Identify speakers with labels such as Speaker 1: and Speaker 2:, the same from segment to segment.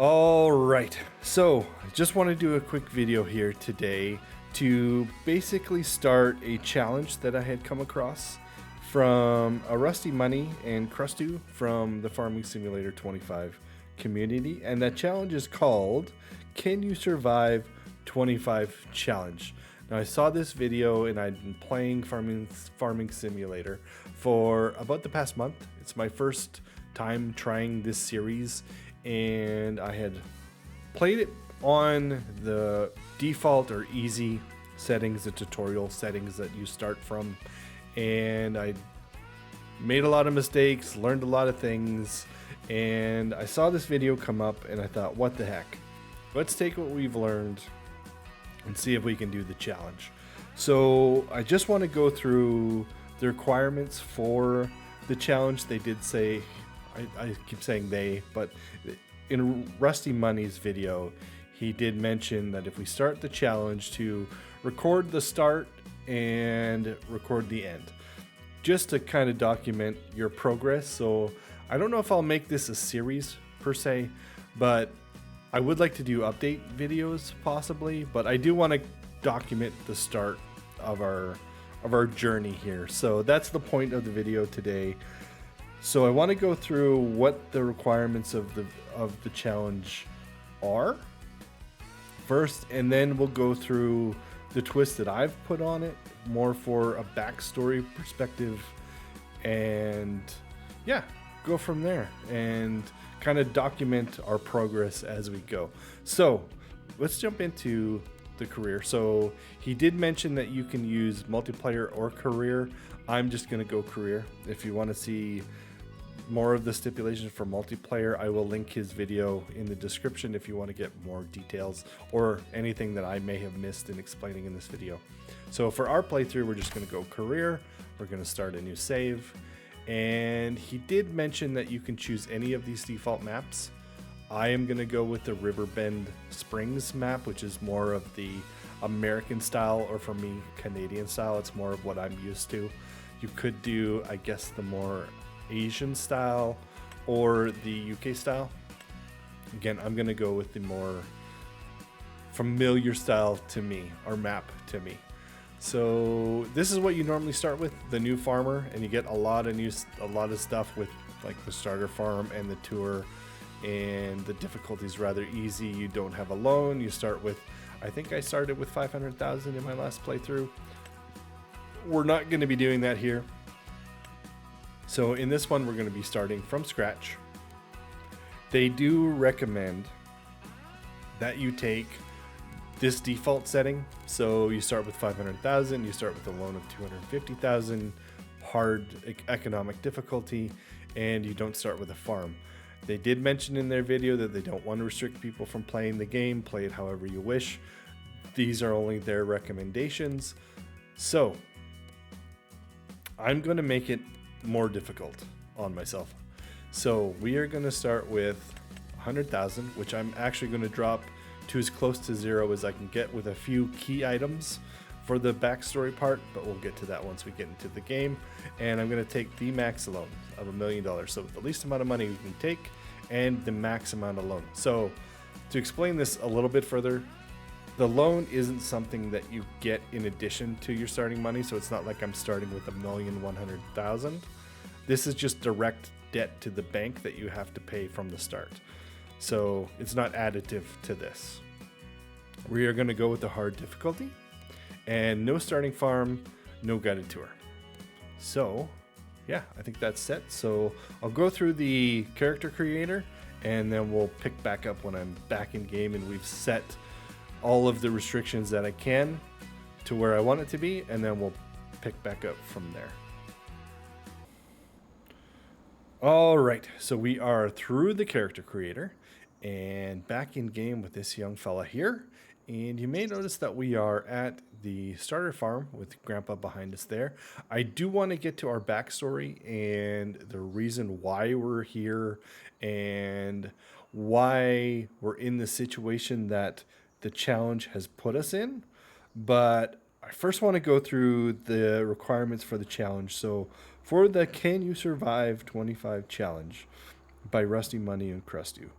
Speaker 1: All right, so I just want to do a quick video here today to basically start a challenge that I had come across from a Rusty Money and Crustu from the Farming Simulator 25 community. And that challenge is called Can You Survive 25 Challenge. Now, I saw this video and I'd been playing Farming Simulator for about the past month. It's my first time trying this series, and I had played it on the default or easy settings, the tutorial settings that you start from, and I made a lot of mistakes, learned a lot of things, and I saw this video come up and I thought, what the heck, let's take what we've learned and see if we can do the challenge. So I just want to go through the requirements for the challenge. They did say, I keep saying they, but in Rusty Money's video, he did mention that if we start the challenge, to record the start and record the end, just to kind of document your progress. So I don't know if I'll make this a series per se, but I would like to do update videos possibly, but I do want to document the start of our journey here. So that's the point of the video today. So I want to go through what the requirements of the challenge are first, and then we'll go through the twist that I've put on it, more for a backstory perspective, and yeah, go from there and kind of document our progress as we go. So let's jump into the career. So he did mention that you can use multiplayer or career. I'm just going to go career. If you want to see more of the stipulations for multiplayer, I will link his video in the description if you want to get more details or anything that I may have missed in explaining in this video. So for our playthrough, we're just going to go career. We're going to start a new save. And he did mention that you can choose any of these default maps. I am going to go with the Riverbend Springs map, which is more of the American style, or for me, Canadian style. It's more of what I'm used to. You could do, I guess, the more Asian style or the UK style. Again, I'm going to go with the more familiar style to me, or map to me. So this is what you normally start with, the new farmer, and you get a lot of stuff with like the starter farm and the tour, and the difficulty is rather easy. You don't have a loan. You start with, I think I started with 500,000 in my last playthrough. We're not going to be doing that here. So in this one, we're going to be starting from scratch. They do recommend that you take this default setting. So you start with 500,000, you start with a loan of 250,000, hard economic difficulty, and you don't start with a farm. They did mention in their video that they don't want to restrict people from playing the game. Play it however you wish. These are only their recommendations. So I'm going to make it more difficult on myself. So we are going to start with 100,000, which I'm actually going to drop to as close to zero as I can get with a few key items for the backstory part, but we'll get to that once we get into the game. And I'm going to take the max loan of $1 million. So the least amount of money we can take and the max amount of loan. So to explain this a little bit further, the loan isn't something that you get in addition to your starting money. So it's not like I'm starting with $1,100,000. This is just direct debt to the bank that you have to pay from the start. So it's not additive to this. We are going to go with the hard difficulty, and no starting farm, no guided tour. So yeah, I think that's set. So I'll go through the character creator, and then we'll pick back up when I'm back in game and we've set all of the restrictions that I can to where I want it to be, and then we'll pick back up from there. All right, so we are through the character creator and back in game with this young fella here. And you may notice that we are at the starter farm with Grandpa behind us there. I do want to get to our backstory and the reason why we're here and why we're in the situation that the challenge has put us in. But I first want to go through the requirements for the challenge. So for the Can You Survive 25 challenge by Rusty Money and Crustu,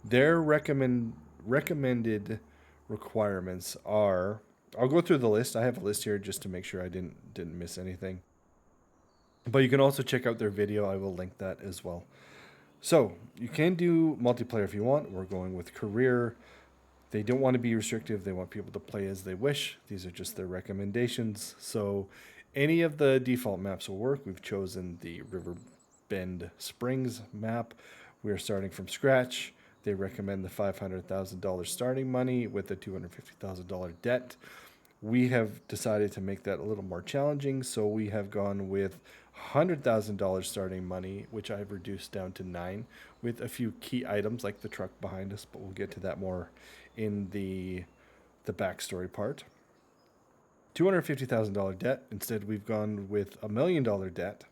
Speaker 1: Their recommended requirements are. I'll go through the list. I have a list here just to make sure I didn't miss anything. But you can also check out their video. I will link that as well. So you can do multiplayer if you want. We're going with career. They don't want to be restrictive. They want people to play as they wish. These are just their recommendations. So any of the default maps will work. We've chosen the Riverbend Springs map. We're starting from scratch. They recommend the $500,000 starting money with a $250,000 debt. We have decided to make that a little more challenging, so we have gone with $100,000 starting money, which I've reduced down to 9, with a few key items like the truck behind us, but we'll get to that more in the backstory part. $250,000 debt. Instead, we've gone with $1 million debt.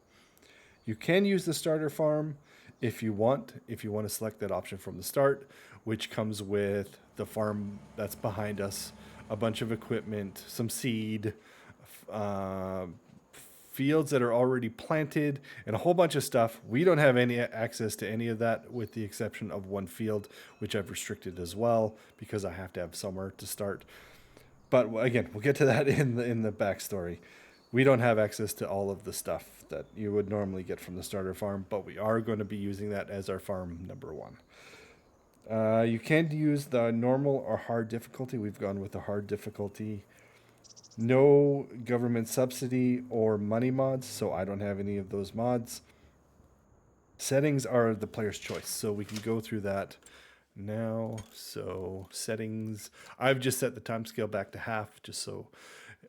Speaker 1: You can use the starter farm if you want. If you want to select that option from the start, which comes with the farm that's behind us, a bunch of equipment, some seed, uh, fields that are already planted, and a whole bunch of stuff. We don't have any access to any of that, with the exception of one field, which I've restricted as well because I have to have somewhere to start. But again, we'll get to that in the backstory. We don't have access to all of the stuff that you would normally get from the starter farm, but we are going to be using that as our farm number 1. You can use the normal or hard difficulty. We've gone with the hard difficulty. No government subsidy or money mods, so I don't have any of those mods. Settings are the player's choice, so we can go through that now. So settings, I've just set the time scale back to half, just so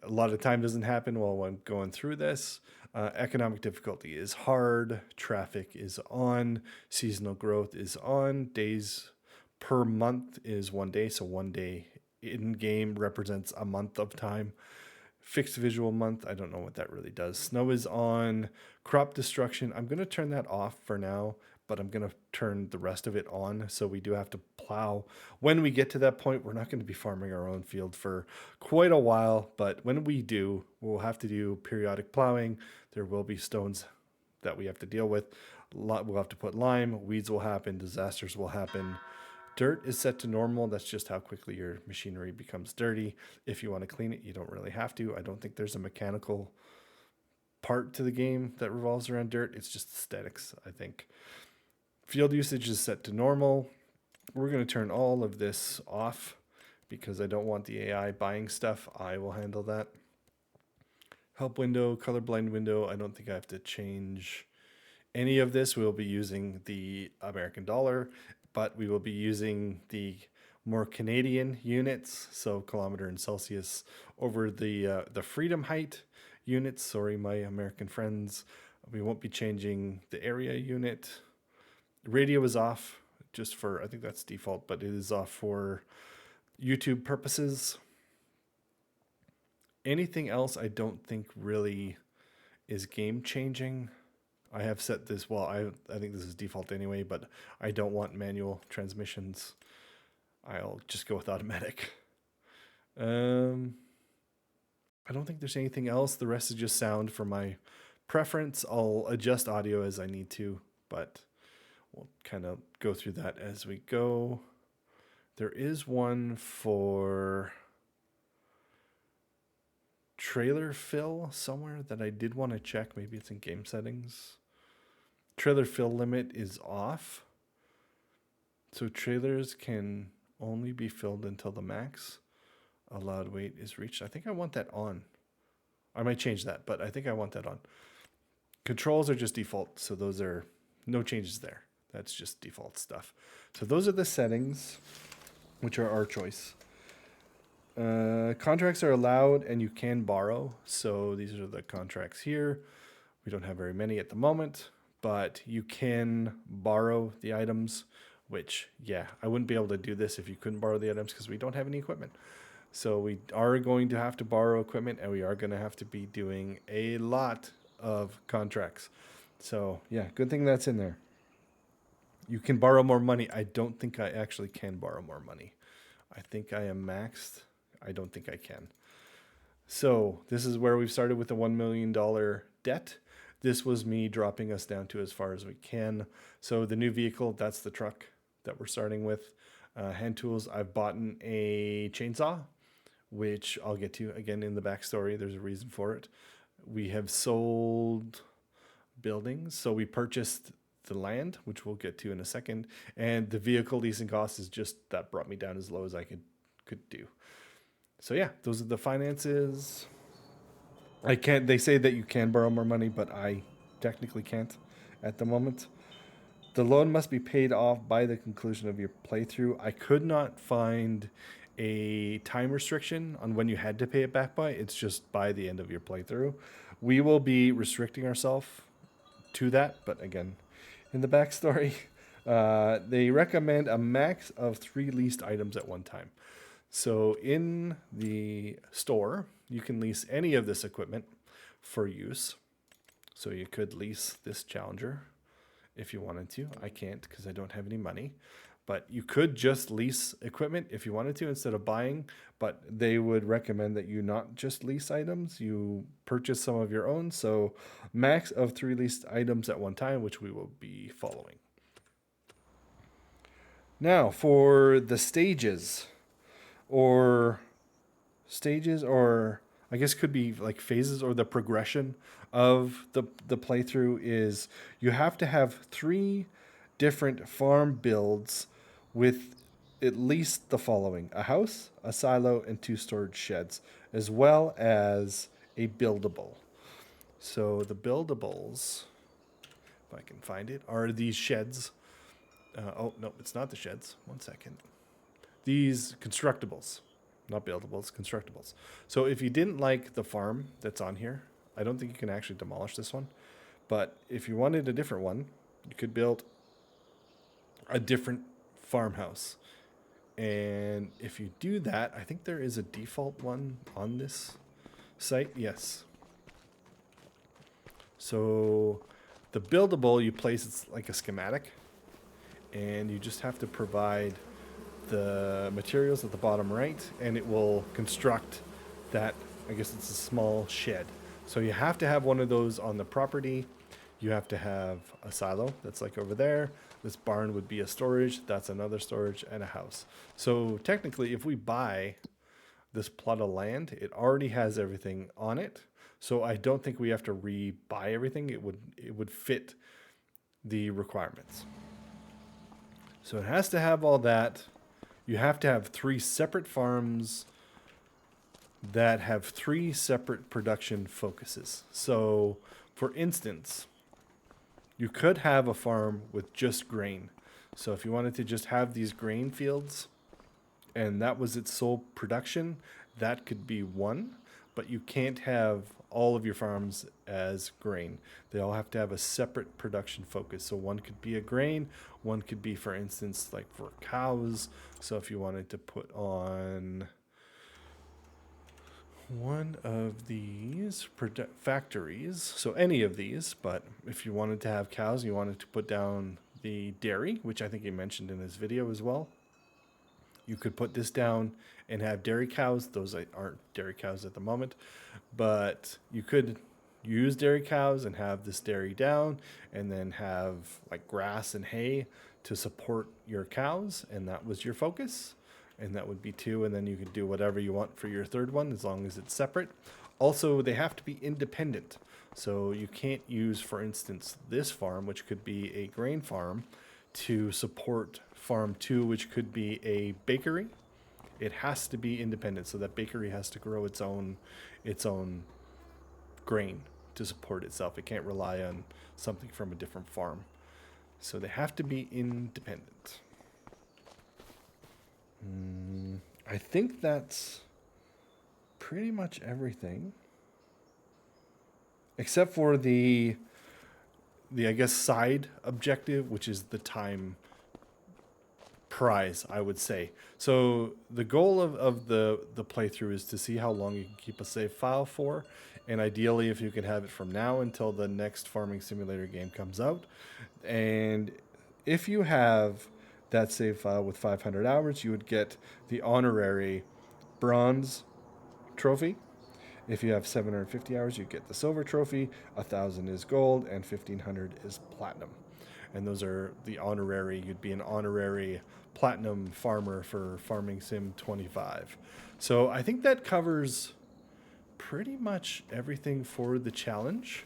Speaker 1: a lot of time doesn't happen while I'm going through this. Economic difficulty is hard, traffic is on, seasonal growth is on, days per month is 1 day, so 1 day in game represents a month of time. Fixed visual month, I don't know what that really does. Snow is on. Crop destruction, I'm going to turn that off for now, but I'm going to turn the rest of it on, so we do have to plow. When we get to that point, we're not going to be farming our own field for quite a while, but when we do, we'll have to do periodic plowing. There will be stones that we have to deal with. We'll have to put lime, weeds will happen, disasters will happen. Dirt is set to normal. That's just how quickly your machinery becomes dirty. If you want to clean it, you don't really have to. I don't think there's a mechanical part to the game that revolves around dirt. It's just aesthetics, I think. Field usage is set to normal. We're going to turn all of this off because I don't want the AI buying stuff. I will handle that. Help window, colorblind window. I don't think I have to change any of this. We'll be using the American dollar, but we will be using the more Canadian units, so kilometer and Celsius, over the Freedom Height units. Sorry, my American friends. We won't be changing the area unit. Radio is off, just for, I think that's default, but it is off for YouTube purposes. Anything else I don't think really is game changing. I have set this, well, I think this is default anyway, but I don't want manual transmissions. I'll just go with automatic. I don't think there's anything else. The rest is just sound for my preference. I'll adjust audio as I need to, but we'll kind of go through that as we go. There is one for trailer fill somewhere that I did want to check. Maybe it's in game settings. Trailer fill limit is off, so trailers can only be filled until the max allowed weight is reached. I think I want that on. I might change that, but I think I want that on. Controls are just default, so those are no changes there. That's just default stuff. So those are the settings, which are our choice. Contracts are allowed and you can borrow. So these are the contracts here. We don't have very many at the moment, but you can borrow the items, which, yeah, I wouldn't be able to do this if you couldn't borrow the items because we don't have any equipment. So we are going to have to borrow equipment, and we are going to have to be doing a lot of contracts. So yeah, good thing that's in there. You can borrow more money. I don't think I actually can borrow more money. I think I am maxed. I don't think I can. So this is where we've started with the $1 million debt. This was me dropping us down to as far as we can. So the new vehicle, that's the truck that we're starting with. Hand tools, I've bought a chainsaw, which I'll get to again in the backstory. There's a reason for it. We have sold buildings, so we purchased the land, which we'll get to in a second, and the vehicle leasing cost is just that brought me down as low as I could do. So yeah, those are the finances. I can't. They say that you can borrow more money, but I technically can't at the moment. The loan must be paid off by the conclusion of your playthrough. I could not find a time restriction on when you had to pay it back by. It's just by the end of your playthrough. We will be restricting ourselves to that, but again, in the backstory, they recommend a max of 3 leased items at one time. So in the store, you can lease any of this equipment for use. So you could lease this Challenger if you wanted to. I can't because I don't have any money. But you could just lease equipment if you wanted to instead of buying. But they would recommend that you not just lease items, you purchase some of your own. So max of 3 leased items at one time, which we will be following. Now for the stages or I guess could be like phases or the progression of the playthrough is you have to have 3 different farm builds with at least the following: a house, a silo, and 2 storage sheds, as well as a buildable. So the buildables, if I can find it, are these sheds. Oh, no, it's not the sheds. One second. These constructibles, not buildables, constructibles. So if you didn't like the farm that's on here, I don't think you can actually demolish this one. But if you wanted a different one, you could build a different farmhouse. And if you do that, I think there is a default one on this site. Yes. So the buildable, you place it's like a schematic, and you just have to provide the materials at the bottom right, and it will construct that. I guess it's a small shed. So you have to have one of those on the property. You have to have a silo that's like over there. This barn would be a storage. That's another storage and a house. So technically, if we buy this plot of land, it already has everything on it. So I don't think we have to re-buy everything. It would fit the requirements. So it has to have all that. You have to have 3 separate farms that have 3 separate production focuses. So, for instance, you could have a farm with just grain. So if you wanted to just have these grain fields and that was its sole production, that could be one. But you can't have all of your farms as grain. They all have to have a separate production focus. So one could be a grain, one could be, for instance, like for cows. So if you wanted to put on one of these factories, so any of these, but if you wanted to have cows, you wanted to put down the dairy, which I think he mentioned in his video as well. You could put this down and have dairy cows. Those aren't dairy cows at the moment, but you could use dairy cows and have this dairy down and then have like grass and hay to support your cows. And that was your focus. And that would be 2. And then you could do whatever you want for your third one, as long as it's separate. Also, they have to be independent. So you can't use, for instance, this farm, which could be a grain farm, to support farm 2, which could be a bakery. It has to be independent. So that bakery has to grow its own grain to support itself. It can't rely on something from a different farm. So they have to be independent. I think that's pretty much everything, except for the I guess side objective, which is the time prize, I would say. So the goal of the playthrough is to see how long you can keep a save file for, and ideally if you can have it from now until the next farming simulator game comes out. And if you have that save file with 500 hours, you would get the honorary bronze trophy. If you have 750 hours, you get the silver trophy. 1,000 is gold, and 1,500 is platinum. and those are the honorary. You'd be an honorary platinum farmer for Farming Sim 25. So I think that covers pretty much everything for the challenge.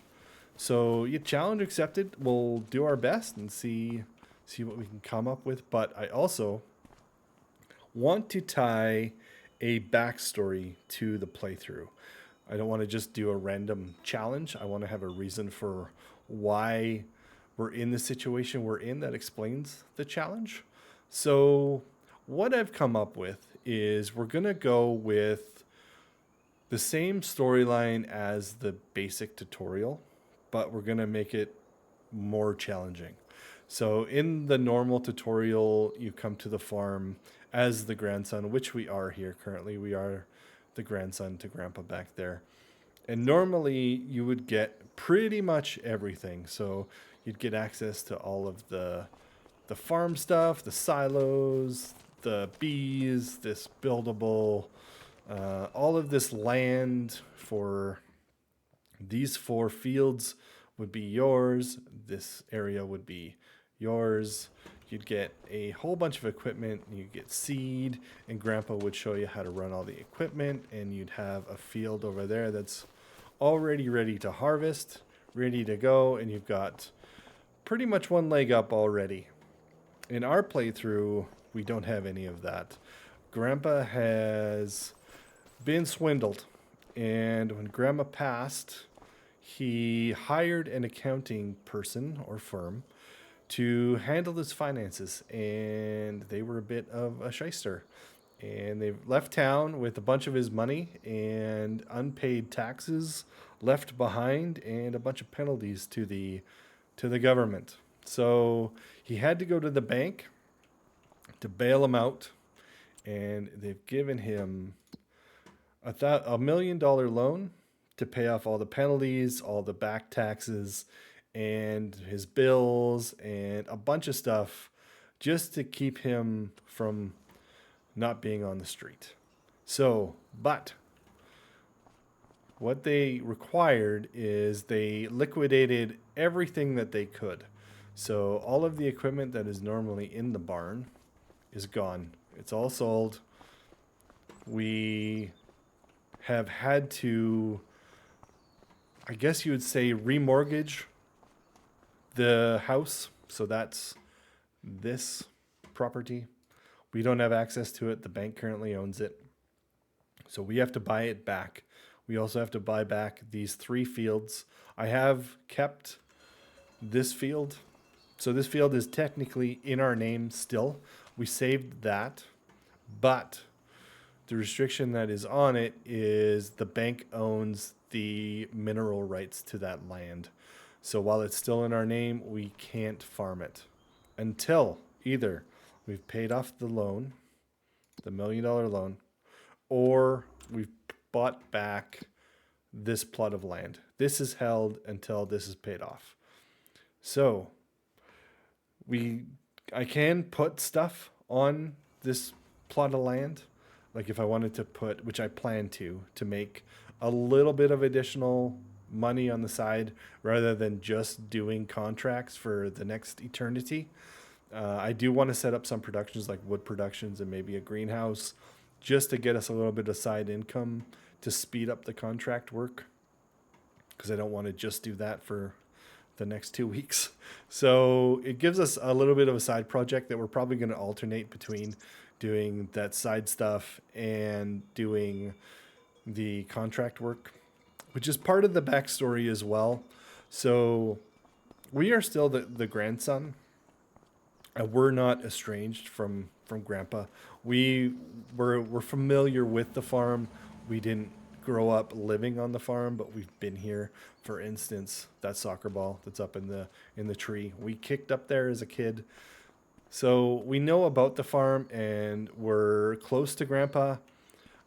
Speaker 1: So yeah, challenge accepted. We'll do our best and see what we can come up with. But I also want to tie a backstory to the playthrough. I don't want to just do a random challenge. I want to have a reason for why we're in the situation we're in that explains the challenge. So, what I've come up with is we're going to go with the same storyline as the basic tutorial, but we're going to make it more challenging. So in the normal tutorial, you come to the farm as the grandson, which we are here currently. We are the grandson to Grandpa back there. And normally you would get pretty much everything. So you'd get access to all of the farm stuff, the silos, the bees, this buildable, all of this land for these 4 fields would be yours. This area would be yours. You'd get a whole bunch of equipment. You'd get seed, and Grandpa would show you how to run all the equipment, and you'd have a field over there that's already ready to harvest, ready to go, and you've got pretty much one leg up already. In our playthrough, we don't have any of that. Grandpa has been swindled, and when Grandma passed, he hired an accounting person or firm to handle his finances, and they were a bit of a shyster. And they left town with a bunch of his money and unpaid taxes left behind, and a bunch of penalties to the government. So he had to go to the bank to bail him out, and they've given him $1 million loan to pay off all the penalties, all the back taxes, and his bills, and a bunch of stuff just to keep him from not being on the street. So, but what they required is they liquidated everything that they could. So, all of the equipment that is normally in the barn is gone. It's all sold. We have had to, I guess you would say, remortgage the house. So that's this property. We don't have access to it. The bank currently owns it. So we have to buy it back. We also have to buy back these 3 fields. I have kept this field. So this field is technically in our name still. We saved that. But the restriction that is on it is the bank owns the mineral rights to that land. So while it's still in our name, we can't farm it until either we've paid off the loan, the $1 million loan, or we've bought back this plot of land. This is held until this is paid off. So I can put stuff on this plot of land. Like if I wanted to put, which I plan to make a little bit of additional money on the side rather than just doing contracts for the next eternity. I do want to set up some productions like wood productions and maybe a greenhouse just to get us a little bit of side income to speed up the contract work, because I don't want to just do that for the next 2 weeks. So it gives us a little bit of a side project that we're probably going to alternate between doing that side stuff and doing the contract work, which is part of the backstory as well. So we are still the grandson. We're not estranged from Grandpa. We're familiar with the farm. We didn't grow up living on the farm, but we've been here. For instance, that soccer ball that's up in the tree, we kicked up there as a kid. So we know about the farm and we're close to Grandpa,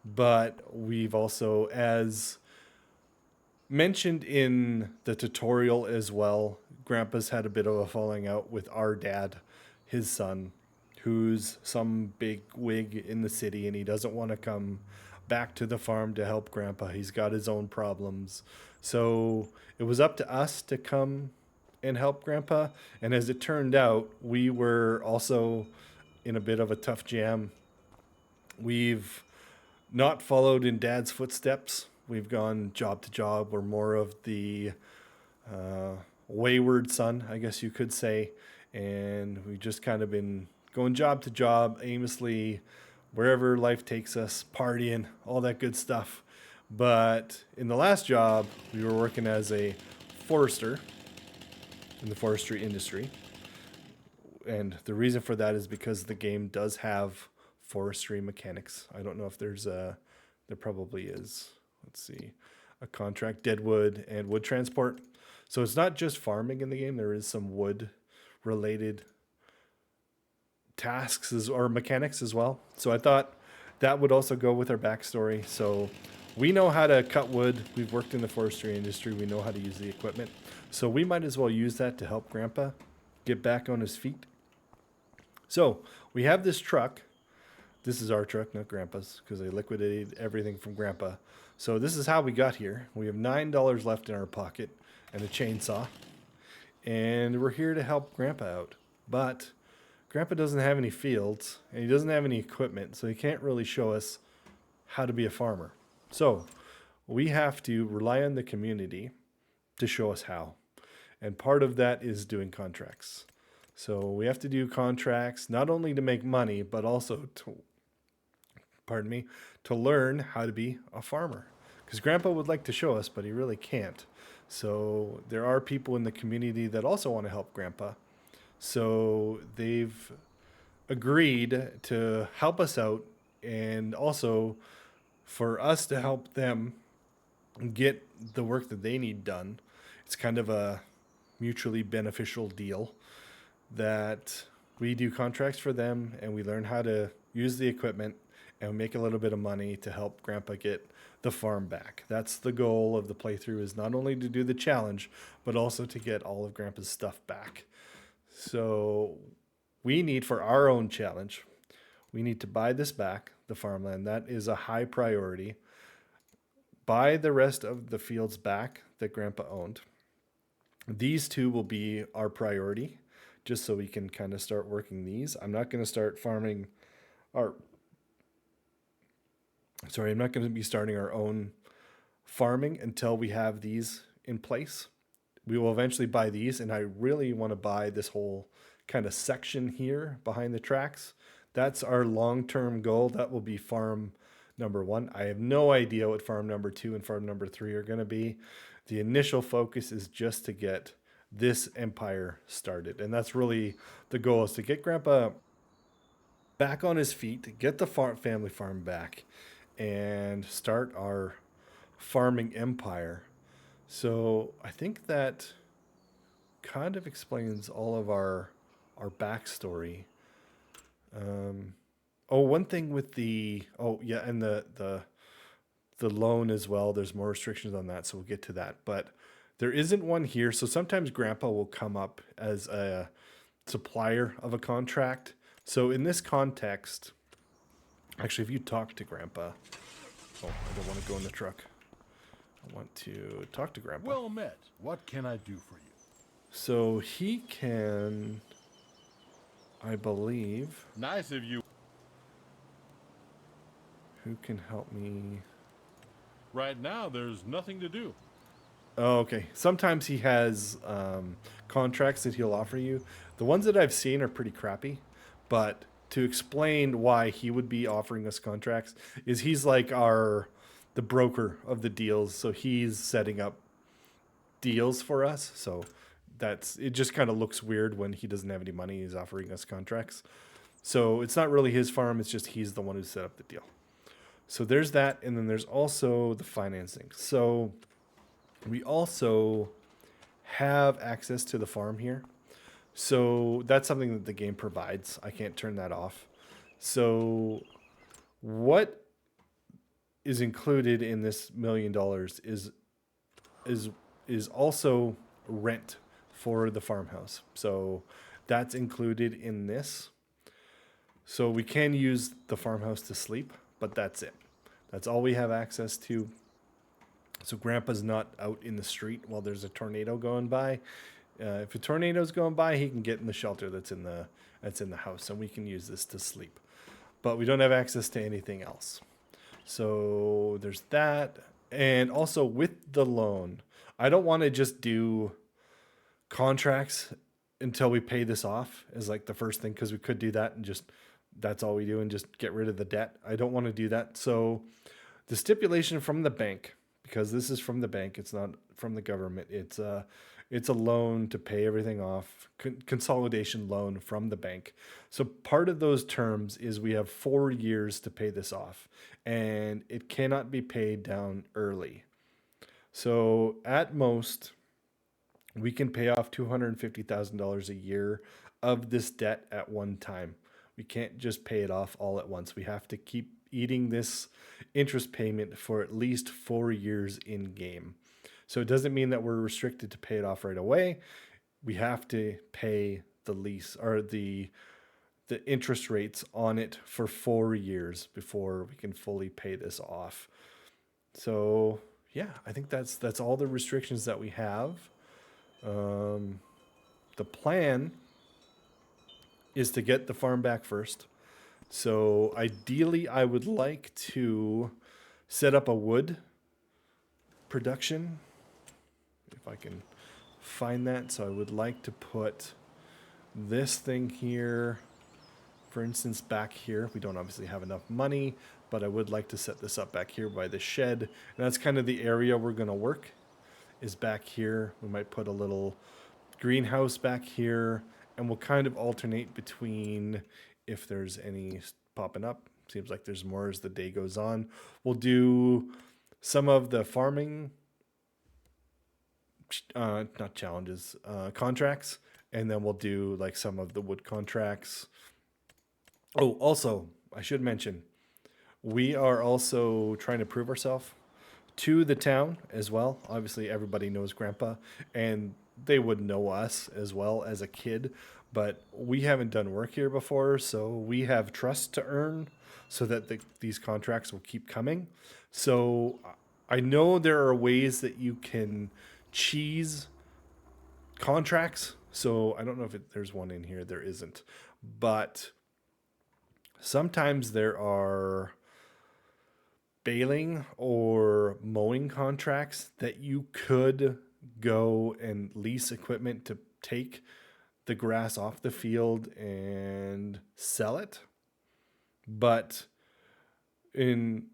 Speaker 1: but we've also, as mentioned in the tutorial as well, Grandpa's had a bit of a falling out with our dad, his son, who's some big wig in the city, and he doesn't want to come back to the farm to help Grandpa. He's got his own problems. So it was up to us to come and help Grandpa. And as it turned out, we were also in a bit of a tough jam. We've not followed in Dad's footsteps. We've gone job to job. We're more of the wayward son, I guess you could say. And we've just kind of been going job to job, aimlessly, wherever life takes us, partying, all that good stuff. But in the last job, we were working as a forester in the forestry industry. And the reason for that is because the game does have forestry mechanics. I don't know if there probably is. Let's see, a contract, deadwood and wood transport. So it's not just farming in the game. There is some wood related tasks or mechanics as well. So I thought that would also go with our backstory. So we know how to cut wood. We've worked in the forestry industry. We know how to use the equipment. So we might as well use that to help Grandpa get back on his feet. So we have this truck. This is our truck, not Grandpa's, because they liquidated everything from Grandpa. So this is how we got here. We have $9 left in our pocket and a chainsaw. And we're here to help Grandpa out. But Grandpa doesn't have any fields, and he doesn't have any equipment, so he can't really show us how to be a farmer. So we have to rely on the community to show us how. And part of that is doing contracts. So we have to do contracts not only to make money, but also to learn how to be a farmer. Because Grandpa would like to show us, but he really can't. So there are people in the community that also want to help Grandpa. So they've agreed to help us out and also for us to help them get the work that they need done. It's kind of a mutually beneficial deal that we do contracts for them and we learn how to use the equipment and we make a little bit of money to help Grandpa get the farm back. That's the goal of the playthrough, is not only to do the challenge, but also to get all of Grandpa's stuff back. So we need, for our own challenge, we need to buy this back, the farmland. That is a high priority. Buy the rest of the fields back that Grandpa owned. These two will be our priority, just so we can kind of start working these. I'm not going to start farming I'm not going to be starting our own farming until we have these in place. We will eventually buy these, and I really want to buy this whole kind of section here behind the tracks. That's our long-term goal. That will be farm number 1. I have no idea what farm number 2 and farm number 3 are going to be. The initial focus is just to get this empire started. And that's really the goal, is to get Grandpa back on his feet, get the family farm back, and start our farming empire. So I think that kind of explains all of our backstory. One thing with and the loan as well. There's more restrictions on that, so we'll get to that. But there isn't one here. So sometimes Grandpa will come up as a supplier of a contract. So in this context, actually, if you talk to Grandpa, I don't want to go in the truck. I want to talk to Grandpa.
Speaker 2: Well met. What can I do for you?
Speaker 1: So he can, I believe.
Speaker 2: Nice of you.
Speaker 1: Who can help me?
Speaker 2: Right now, there's nothing to do.
Speaker 1: Oh, okay. Sometimes he has contracts that he'll offer you. The ones that I've seen are pretty crappy, but to explain why he would be offering us contracts is he's like the broker of the deals. So he's setting up deals for us. So it just kind of looks weird when he doesn't have any money. He's offering us contracts. So it's not really his farm. It's just he's the one who set up the deal. So there's that. And then there's also the financing. So we also have access to the farm here. So that's something that the game provides. I can't turn that off. So what is included in this $1 million is also rent for the farmhouse. So that's included in this. So we can use the farmhouse to sleep, but that's it. That's all we have access to. So Grandpa's not out in the street while there's a tornado going by. If a tornado's going by, he can get in the shelter that's in the house, and we can use this to sleep. But we don't have access to anything else. So there's that. And also with the loan, I don't want to just do contracts until we pay this off as like the first thing, because we could do that and just that's all we do and just get rid of the debt. I don't want to do that. So the stipulation from the bank, because this is from the bank, it's not from the government. It's a loan to pay everything off, consolidation loan from the bank. So part of those terms is we have 4 years to pay this off, and it cannot be paid down early. So at most, we can pay off $250,000 a year of this debt at one time. We can't just pay it off all at once. We have to keep eating this interest payment for at least 4 years in game. So it doesn't mean that we're restricted to pay it off right away. We have to pay the lease or the interest rates on it for 4 years before we can fully pay this off. So yeah, I think that's all the restrictions that we have. The plan is to get the farm back first. So ideally, I would like to set up a wood production, if I can find that. So I would like to put this thing here, for instance, back here. We don't obviously have enough money, but I would like to set this up back here by the shed. And that's kind of the area we're going to work, is back here. We might put a little greenhouse back here, and we'll kind of alternate between if there's any popping up. Seems like there's more as the day goes on. We'll do some of the farming, not challenges, contracts, and then we'll do like some of the wood contracts. Oh, also, I should mention, we are also trying to prove ourselves to the town as well. Obviously, everybody knows Grandpa, and they would know us as well as a kid, but we haven't done work here before, so we have trust to earn so that these contracts will keep coming. So I know there are ways that you can cheese contracts. So I don't know if there's one in here. There isn't. But sometimes there are baling or mowing contracts that you could go and lease equipment to take the grass off the field and sell it. But in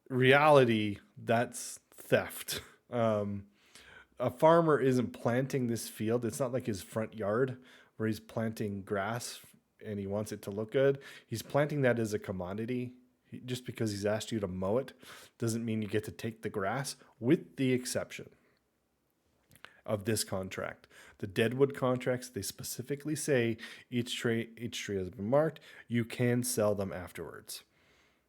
Speaker 1: reality, that's theft. A farmer isn't planting this field. It's not like his front yard where he's planting grass and he wants it to look good. He's planting that as a commodity. Just because he's asked you to mow it doesn't mean you get to take the grass, with the exception of this contract. The deadwood contracts, they specifically say each tree has been marked. You can sell them afterwards.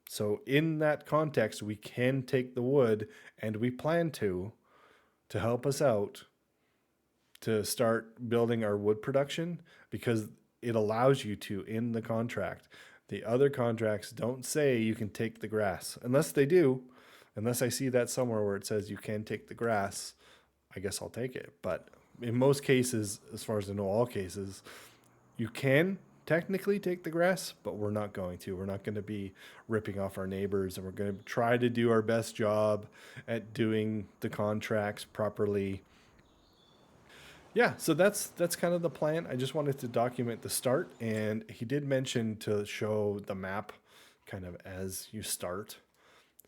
Speaker 1: So in that context, we can take the wood, and we plan to help us out to start building our wood production, because it allows you to in the contract. The other contracts don't say you can take the grass, unless they do. Unless I see that somewhere where it says you can take the grass, I guess I'll take it. But in most cases, as far as I know, all cases, you can technically take the grass, but we're not going to. We're not going to be ripping off our neighbors, and we're going to try to do our best job at doing the contracts properly. Yeah, so that's kind of the plan. I just wanted to document the start, and he did mention to show the map kind of as you start.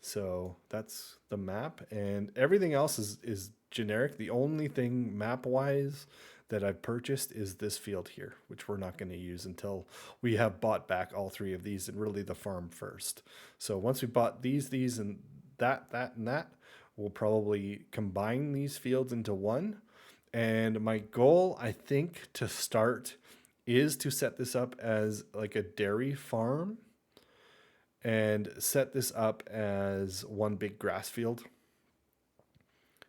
Speaker 1: So that's the map, and everything else is generic. The only thing map-wise that I've purchased is this field here, which we're not going to use until we have bought back all three of these, and really the farm first. So once we bought these, and that, and that, we'll probably combine these fields into one. And my goal, I think, to start is to set this up as like a dairy farm, and set this up as one big grass field.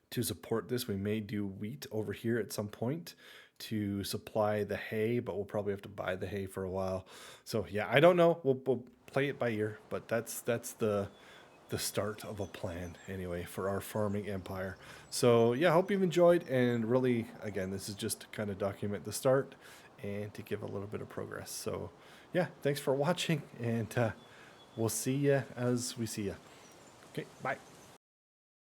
Speaker 1: To support this, we may do wheat over here at some point to supply the hay, but we'll probably have to buy the hay for a while. So yeah, I don't know. We'll play it by ear, but that's the the start of a plan anyway for our farming empire. So yeah, hope you've enjoyed, and really, again, this is just to kind of document the start and to give a little bit of progress. So yeah, thanks for watching, and we'll see you as we see you. Okay, bye.